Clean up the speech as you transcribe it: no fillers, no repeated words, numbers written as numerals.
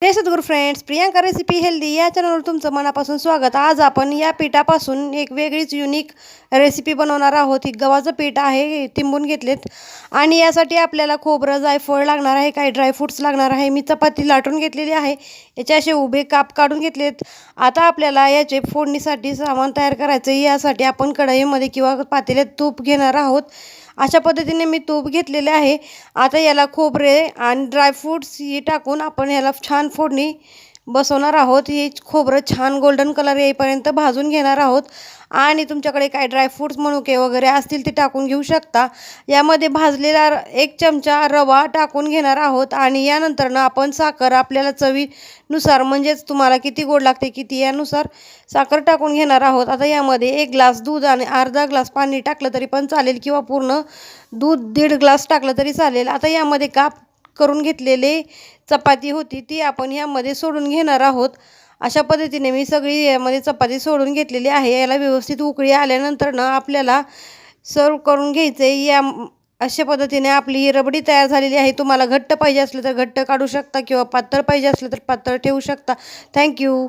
जय सद्गुरू friends, Priyanka recipe healthy या चॅनलवर तुमचं मनापासून स्वागत। आज आपण या पिठापासून एक वेगळीच युनिक रेसिपी बनवणार आहोत। ही गव्हाचं पीठ आहे, तिंबून घेतलेत आणि यासाठी आपल्याला खोबरं, जायफळ लागणार आहे, काही ड्रायफ्रुट्स लागणार आहे। मी चपाती लाटून घेतलेली आहे, याचे असे उभे काप काढून घेतलेत। आता आपल्याला याचे फोडणीसाठी सामान तयार करायचं आहे। यासाठी आपण कढईमध्ये किंवा पातेल्यात तूप घेणार आहोत। अशा पद्धतीने मी तूप घेतलेले आहे। आता याला खोबरे आणि ड्रायफ्रूट्स ही टाकून आपण याला छान फोडणी बसवणार आहोत। हे खोबरं छान गोल्डन कलर येईपर्यंत भाजून घेणार आहोत आणि तुमच्याकडे काय ड्रायफ्रूट्स मनुके वगैरे असतील ते टाकून घेऊ शकता। यामध्ये भाजलेला 1 चमचा रवा टाकून घेणार आहोत आणि यानंतर आपण साखर आपल्याला चवीनुसार, म्हणजेच तुम्हाला किती गोड लागते किती यानुसार साखर टाकून घेणार आहोत। आता यामध्ये 1 ग्लास दूध आणि अर्धा ग्लास पाणी टाकलं तरी पण चालेल किंवा पूर्ण दूध 1.5 ग्लास टाकलं तरी चालेल। आता यामध्ये काप करून घेतलेले चपाती होती ती आपण यामध्ये सोडून घेणार आहोत। अशा पद्धतीने मी सगळी यामध्ये चपाती सोडून घेतलेली आहे। याला व्यवस्थित उकळी आल्यानंतर आपल्याला सर्व करून घ्यायचे। अशा पद्धतीने आपली रबडी तयार झालेली आहे। तुम्हाला घट्ट पाहिजे असलं तर घट्ट काढू शकता किंवा पातळ पाहिजे असलं तर पातळ ठेवू शकता। थँक्यू।